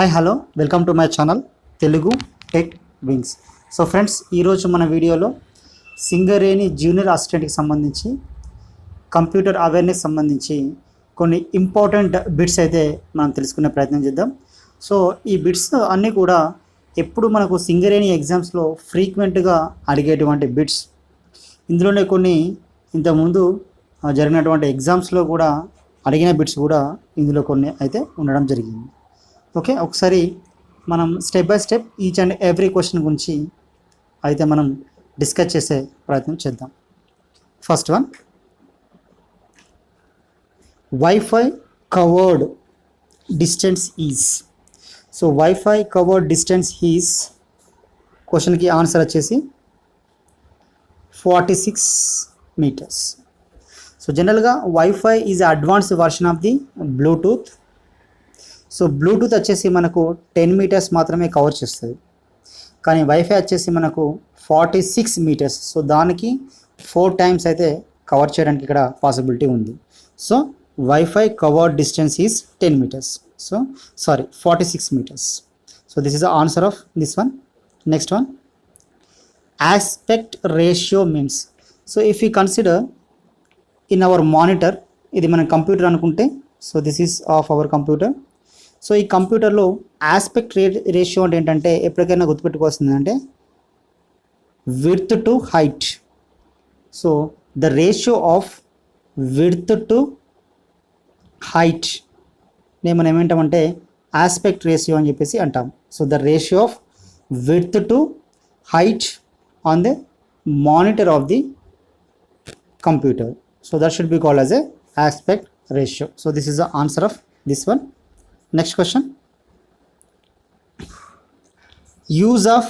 Hi hello welcome to my channel Telugu tech wings. So friends, ఈరోజు మన వీడియోలో Singareni junior అసిస్టెంట్కి సంబంధించి కంప్యూటర్ అవేర్నెస్ సంబంధించి కొన్ని ఇంపార్టెంట్ బిట్స్ అయితే మనం తెలుసుకునే ప్రయత్నం చేద్దాం. సో ఈ బిట్స్ అన్నీ కూడా ఎప్పుడు మనకు సింగరేణి ఎగ్జామ్స్లో ఫ్రీక్వెంట్గా అడిగేటువంటి బిట్స్. ఇందులోనే కొన్ని ఇంతకుముందు జరిగినటువంటి ఎగ్జామ్స్లో కూడా అడిగిన బిట్స్ కూడా ఇందులో కొన్ని అయితే ఉండడం జరిగింది. ఓకే, ఒకసారి మనం step by step each and every question గురించి అయితే మనం డిస్కస్ చేసే ప్రయత్నం చేద్దాం. First one, wifi covered distance is. So wifi covered distance is క్వశ్చన్కి ఆన్సర్ వచ్చేసి 46 meters. సో జనరల్గా wifi is advanced version of the Bluetooth. So Bluetooth వచ్చేసి మనకు 10 meters మాత్రమే కవర్ చేస్తుంది, కానీ వైఫై వచ్చేసి మనకు 46 meters. సో దానికి 4 times అయితే కవర్ చేయడానికి ఇక్కడ పాసిబిలిటీ ఉంది. So wifi covered distance is 10 meters. So 46 meters. So this is the answer of this one. Next one, aspect ratio means. So if you consider in our monitor, ఇది మన computer అనుకుంటే, so this is of our computer. So ఈ కంప్యూటర్లో aspect ratio అంటే ఏంటంటే ఎప్పటికైనా గుర్తుపెట్టుకోవాల్సింది అంటే width to height. So the ratio of width to height నే మనం ఏమంటామంటే ఆస్పెక్ట్ రేషియో అని చెప్పేసి అంటాం. So the ratio of width to height on the monitor of the computer. So that should be called as a aspect ratio. So this is the answer of this one. Next question, use of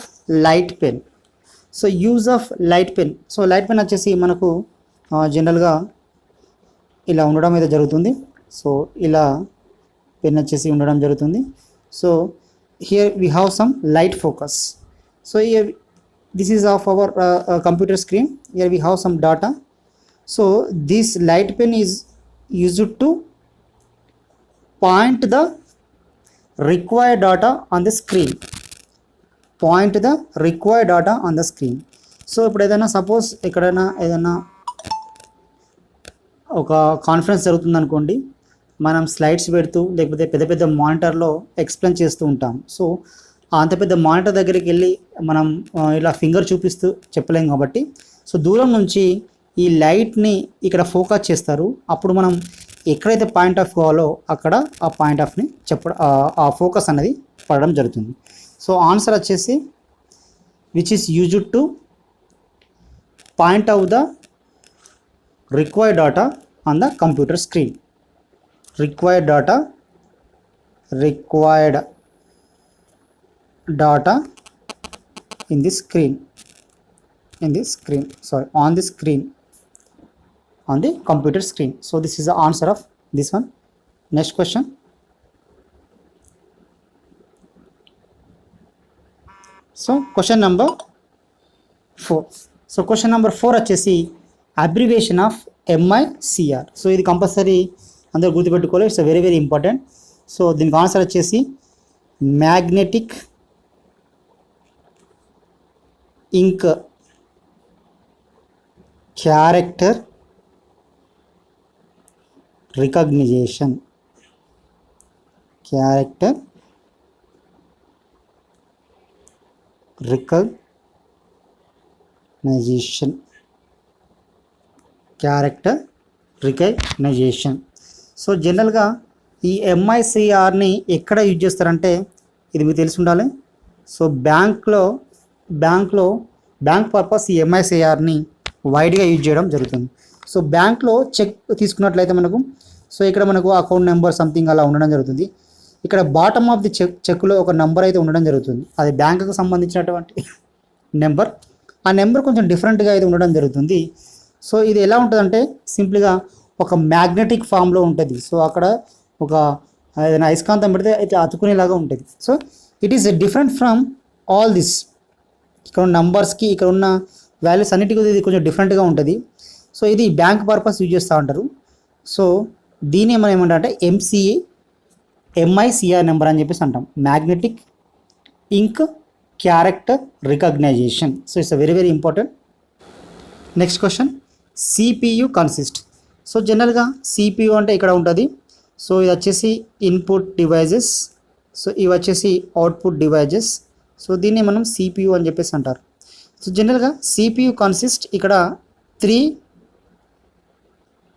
light pen. So use of light pen. So light pen వచ్చేసి మనకు జనరల్గా ఇలా ఉండడం అయితే జరుగుతుంది. So ఇలా pen వచ్చేసి ఉండడం జరుగుతుంది. So here we have some light focus. So here this is of our computer screen. Here we have some data. So this light pen is used to point the required data on the screen. Point the required data on the screen. So ఇప్పుడు ఏదైనా suppose ఎక్కడైనా ఏదైనా ఒక conference జరుగుతుంది అనుకోండి, మనం slides పెడుతూ లేకపోతే పెద్ద పెద్ద మానిటర్లో ఎక్స్ప్లెయిన్ చేస్తూ ఉంటాం. సో అంత పెద్ద మానిటర్ దగ్గరికి వెళ్ళి మనం ఇలా ఫింగర్ చూపిస్తూ చెప్పలేం కాబట్టి, సో దూరం నుంచి ఈ లైట్ని ఇక్కడ ఫోకస్ చేస్తారు. అప్పుడు మనం ఎక్కడైతే పాయింట్ ఆఫ్ కావాలో అక్కడ ఆ పాయింట్ ఆఫ్ని ఆ ఫోకస్ అనేది పడడం జరుగుతుంది. సో ఆన్సర్ వచ్చేసి which is used to point out the required data on the computer screen. Required data in the screen, on the computer screen. So this is the answer of this one. Next question, so question number 4. So question number 4 వచ్చేసి abbreviation of MICR. So ఇది compulsory అందరూ గుర్తుపెట్టుకోవాలి. It's very very important. So దీనికి answer వచ్చేసి magnetic ink character recognition. Character recognition. Character recognition. So జనరల్గా ఈ MICRని ఎక్కడ use చేస్తారంటే, ఇది మీకు తెలిసి ఉండాలి. సో బ్యాంక్ పర్పస్ ఈ MICRని వైడ్గా యూజ్ చేయడం జరుగుతుంది. సో బ్యాంక్లో చెక్ తీసుకున్నట్లయితే మనకు, సో ఇక్కడ మనకు అకౌంట్ నెంబర్ సంథింగ్ అలా ఉండడం జరుగుతుంది. ఇక్కడ బాటమ్ ఆఫ్ ది చెక్లో ఒక నెంబర్ అయితే ఉండడం జరుగుతుంది. అది బ్యాంకుకు సంబంధించినటువంటి నెంబర్. ఆ నెంబర్ కొంచెం డిఫరెంట్గా అయితే ఉండడం జరుగుతుంది. సో ఇది ఎలా ఉంటుందంటే సింపుల్గా ఒక మ్యాగ్నెటిక్ ఫామ్లో ఉంటుంది. సో అక్కడ ఒక ఏదైనా అయస్కాంతం పెడితే అయితే అతుకునేలాగా ఉంటుంది. So it is different from all this. ఇక్కడ ఉన్న నంబర్స్కి ఇక్కడ ఉన్న వాల్యూస్ అన్నిటికీ ఇది కొంచెం డిఫరెంట్గా ఉంటుంది. సో ఇది బ్యాంక్ పర్పస్ యూజ్ చేస్తూ ఉంటారు. సో దీన్ని మనం ఏమంటారంటే MICR నెంబర్ అని చెప్పేసి అంటాం, magnetic ink character recognition. So it's very very important. Next question, CPU consist. So జనరల్గా CPU అంటే ఇక్కడ ఉంటుంది. సో ఇది వచ్చేసి ఇన్పుట్ డివైజెస్, సో ఇవి వచ్చేసి అవుట్పుట్ డివైజెస్. సో దీన్ని మనం CPU అని చెప్పేసి అంటారు. సో జనరల్గా CPU కన్సిస్ట్ ఇక్కడ 3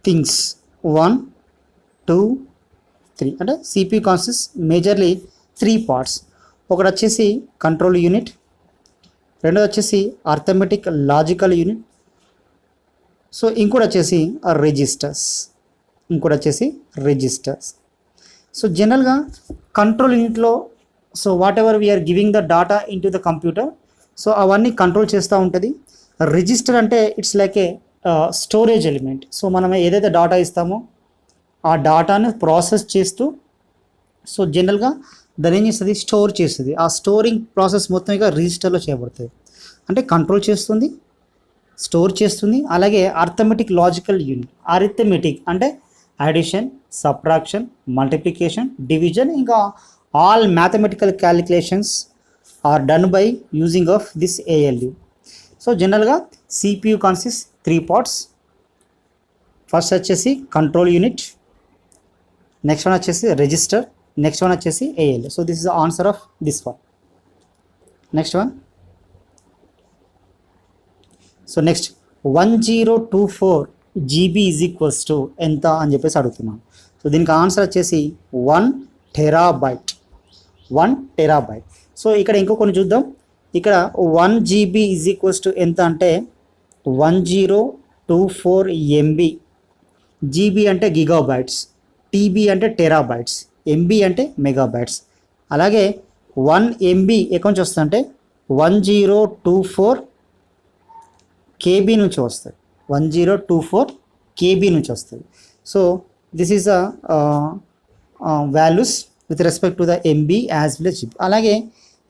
థింగ్స్, 1 2 3 అంటే CPU కన్సిస్ట్ మేజర్లీ 3 పార్ట్స్. ఒకటి వచ్చేసి కంట్రోల్ యూనిట్, రెండోది వచ్చేసి అర్థమెటిక్ లాజికల్ యూనిట్, సో ఇంకోటి వచ్చేసి రిజిస్టర్స్. సో జనరల్గా కంట్రోల్ యూనిట్లో so whatever we're giving the data into the computer, so అవన్నీ కంట్రోల్ చేస్తూ ఉంటుంది. రిజిస్టర్ అంటే it's like a storage element. So మనం ఏదైతే డాటా ఇస్తామో ఆ డాటాను ప్రాసెస్ చేస్తూ, సో జనరల్గా దాని ఏం చేస్తుంది, స్టోర్ చేస్తుంది. ఆ స్టోరింగ్ ప్రాసెస్ మొత్తం ఇక రిజిస్టర్లో చేయబడుతుంది. అంటే కంట్రోల్ చేస్తుంది, స్టోర్ చేస్తుంది. అలాగే అర్థమెటిక్ లాజికల్ యూనిట్, అరిథమెటిక్ అంటే అడిషన్, సబ్ట్రాక్షన్, మల్టిప్లికేషన్, డివిజన్, ఇంకా all mathematical calculations are done by using of this ALU. So జనరల్గా CPU కన్సిస్ట్ 3 పార్ట్స్. ఫస్ట్ వచ్చేసి కంట్రోల్ యూనిట్, నెక్స్ట్ వన్ వచ్చేసి రిజిస్టర్, నెక్స్ట్ వన్ వచ్చేసి ALU. So this is the answer of this one. Next one, so next 1024 GB is equals to ఎంత అని చెప్పేసి అడుగుతున్నాం. So దీనికి answer వచ్చేసి 1 టెరాబైట్. సో ఇక్కడ ఇంకో కొన్ని చూద్దాం. ఇక్కడ 1 GB ఈజ్ ఈక్వల్స్ టు ఎంత అంటే 1024 MB. GB అంటే గిగాబైట్స్, TB అంటే టెరాబైట్స్, MB అంటే మెగాబైట్స్. అలాగే 1 MB ఎక్కడి నుంచి వస్తుంది అంటే 1024 KB నుంచి వస్తుంది, 1024 KB నుంచి వస్తుంది. So this is the values with respect to the MB as well as GB. అలాగే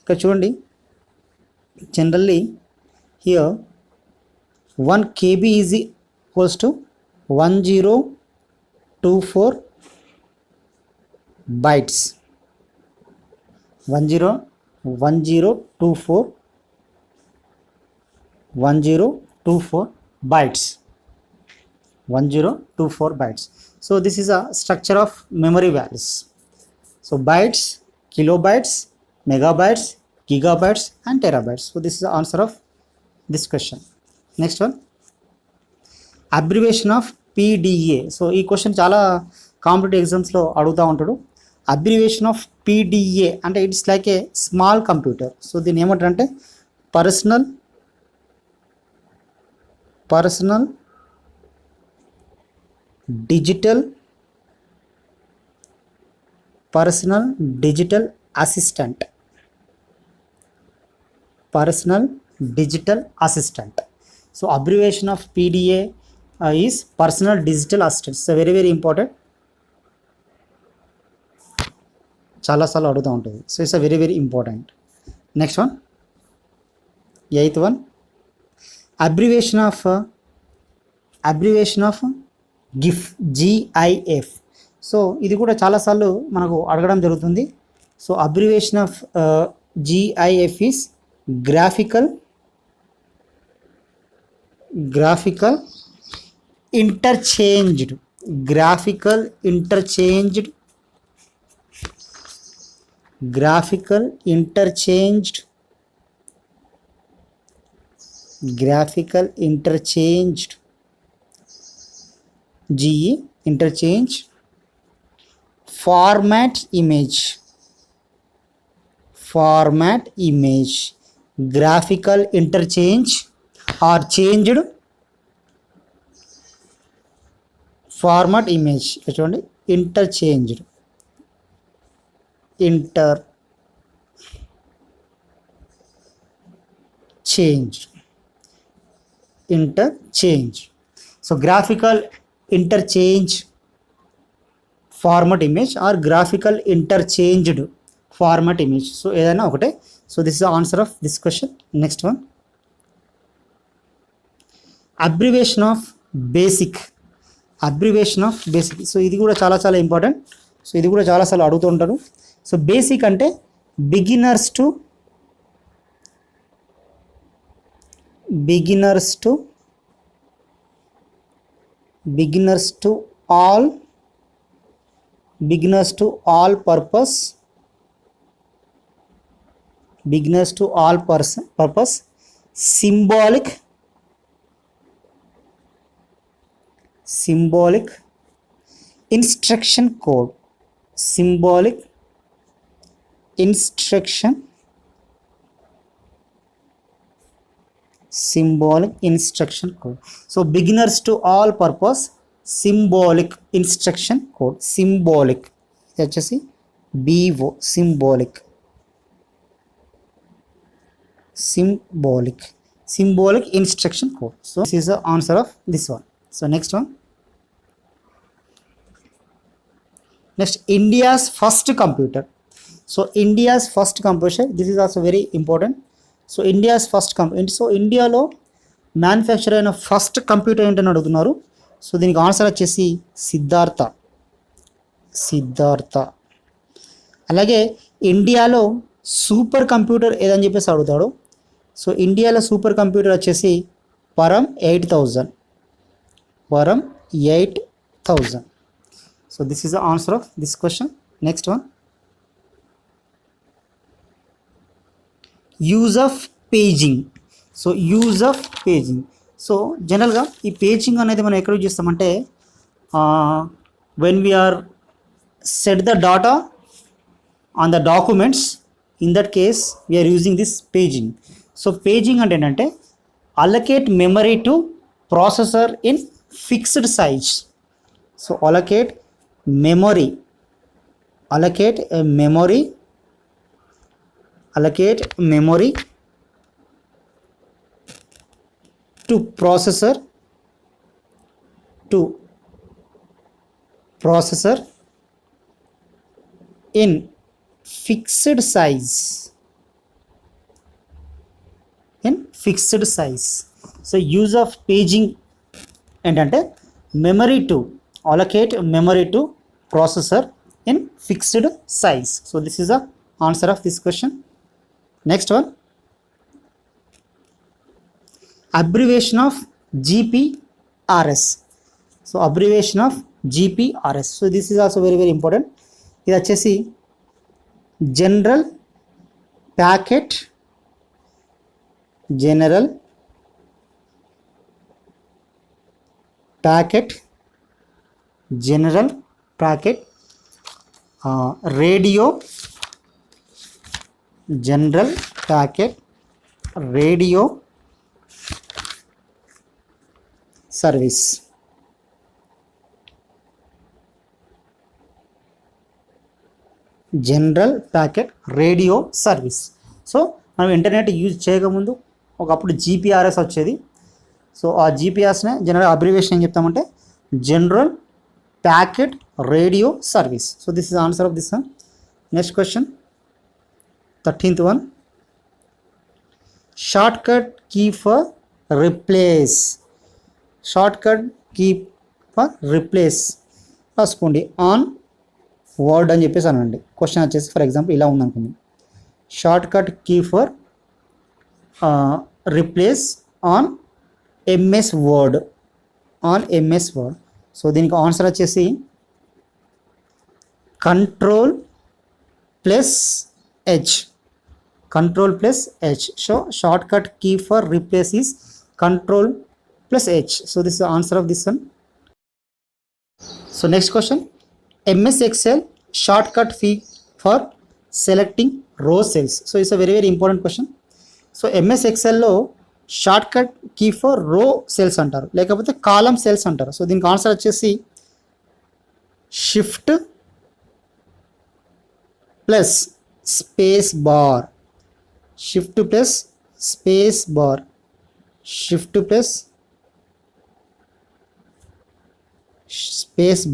ఇక్కడ చూడండి, generally here 1 KB is equals to 1024 bytes. 1024 bytes. 1024 bytes. So this is a structure of memory values. So bytes, kilobytes, megabytes, gigabytes and terabytes. So this is the answer of this question. Next one, abbreviation of PDA. So ఈ question చాలా competitive ఎగ్జామ్స్లో అడుగుతూ ఉంటాడు. Abbreviation of PDA అంటే it's like a small computer. So దీన్ని ఏమంటారంటే personal digital assistant. So abbreviation of PDA is personal digital assistant. So very very important, చాలాసార్లు అడుగుతూ ఉంటుంది. So it's very very important. Next one, 8th one, abbreviation of GIF. So ఇది కూడా చాలాసార్లు మనకు అడగడం జరుగుతుంది. So abbreviation of GIF is graphical interchanged. graphical interchanged GE interchange format image graphical interchange or changed format image. చూడండి, interchanged so graphical interchange format image or graphical interchanged format image. So ఏదైనా ఒకటే. So this is the answer of this question. Next one, abbreviation of basic. So ఇది కూడా చాలా చాలా important. So ఇది కూడా చాలాసార్లు అడుగుతుంటారు. సో బేసిక్ అంటే beginners to all purpose symbolic instruction code. Symbolic instruction code. So beginners to all purpose symbolic instruction code. Symbolic వచ్చేసి BO symbolic instruction code. So this is the answer of this one. So next one. Next, India's first computer. So India's first computer, this is also very important. So India's first computer. So ఇండియాలో manufacture అయిన first computer ఏంటని అడుగుతున్నారు. So దీనికి answer వచ్చేసి సిద్ధార్థ. అలాగే ఇండియాలో super computer ఏదని చెప్పేసి అడుగుతాడు. సో ఇండియాలో సూపర్ కంప్యూటర్ వచ్చేసి పరం 8000. So this is the answer of this question. Next one. Use of paging. So so జనరల్గా ఈ పేజింగ్ అనేది మనం ఎక్కడ యూజ్ చేస్తామంటే when we are set the data on the documents, in that case we are using this paging. So paging అంటే ఏంటంటే allocate memory to processor in fixed size. So allocate memory to processor in fixed size. So use of paging ఏంటంటే allocate memory to processor in fixed size. So this is the answer of this question. Next one. Abbreviation of GPRS. So abbreviation of GPRS. So this is also very important. ఇది వచ్చేసి general packet radio service. General packet radio service. So మనం internet use చేయకముందు ఒకప్పుడు GPRS వచ్చేది. So ఆ జీపీఆర్ఎస్నే general abbreviation ఏం చెప్తామంటే general packet radio service. So this is answer of this one. Next question 13th one. Shortcut key for replace. రాసుకోండి. On Word అని చెప్పేసి అనండి. క్వశ్చన్ వచ్చేసి ఫర్ ఎగ్జాంపుల్ ఇలా ఉందనుకుంది, shortcut key for replace on MS Word. So దీనికి answer వచ్చేసి control plus H. So shortcut key for replace is control plus H. So this is the answer of this one. So next question. MS Excel shortcut key for selecting row cells. So it's a very important question. So MS Excel లో shortcut key for row cells అంటారు, లేకపోతే column cells అంటారు. So దీనికి answer వచ్చేసి shift plus space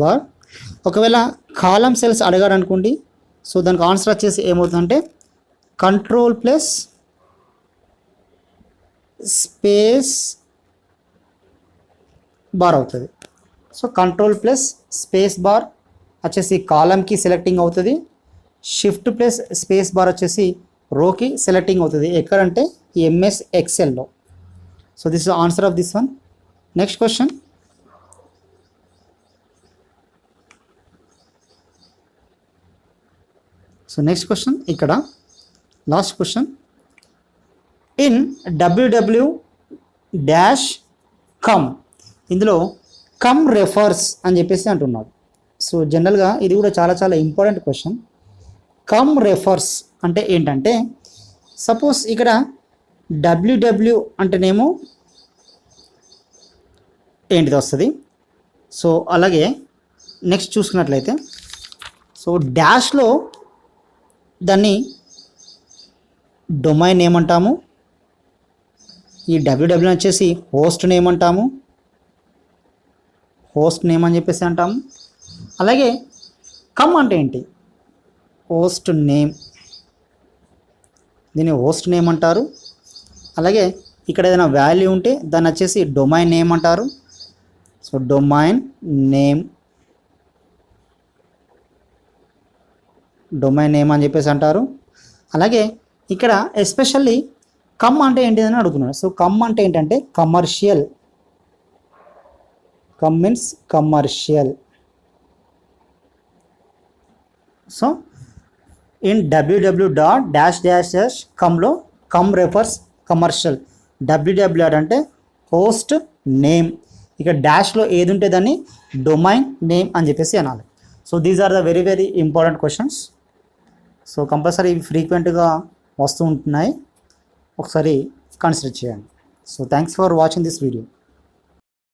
bar. ఒకవేళ column cells అడిగారు అనుకోండి, so దానికి ఆన్సర్ వచ్చేసి ఏమవుతుందంటే కంట్రోల్ ప్లస్ స్పేస్ బార్ అవుతుంది. So control plus space bar వచ్చేసి కాలమ్కి సెలెక్టింగ్ అవుతుంది, షిఫ్ట్ ప్లస్ స్పేస్ బార్ వచ్చేసి రోకి సెలెక్టింగ్ అవుతుంది. ఎక్కడంటే ఎంఎస్ ఎక్సెల్లో. So this is answer of this one. Next question. So next question ఇక్కడ లాస్ట్ క్వశ్చన్. ఇన్ www-com ఇందులో కమ్ రెఫర్స్ అని చెప్పేసి అంటున్నాడు. సో జనరల్గా ఇది కూడా చాలా చాలా ఇంపార్టెంట్ క్వశ్చన్. కమ్ రెఫర్స్ అంటే ఏంటంటే, సపోజ్ ఇక్కడ www అంటేనేమో ఏంటిది వస్తుంది. సో అలాగే నెక్స్ట్ చూసుకున్నట్లయితే, సో డాష్లో దాన్ని డొమైన్ నేమ్ అంటాము, ఈ www వచ్చేసి హోస్ట్ నేమ్ అంటాము, హోస్ట్ నేమ్ అని చెప్పేసి అంటాము. అలాగే కమ్ అంటే ఏంటి, హోస్ట్ నేమ్, దీన్ని హోస్ట్ నేమ్ అంటారు. అలాగే ఇక్కడ ఏదైనా వాల్యూ ఉంటే దాన్ని వచ్చేసి డొమైన్ నేమ్ అంటారు. సో డొమైన్ నేమ్ అని చెప్పేసి అంటారు. అలాగే ఇక్కడ ఎస్పెషల్లీ కమ్ అంటే ఏంటిదని అడుగుతున్నాడు. సో కమ్ అంటే ఏంటంటే commercial, com means commercial. So in www.-comలో కమ్ రెఫర్స్ కమర్షియల్, www అంటే హోస్ట్ నేమ్, ఇక డాష్లో ఏది ఉంటే దాన్ని డొమైన్ నేమ్ అని చెప్పేసి అనాలి. So these are the very very important questions. So compulsory ఇవి ఫ్రీక్వెంట్గా వస్తూ ఉంటున్నాయి, ఒకసారి కన్సిడర్ చేయండి. So thanks for watching this video.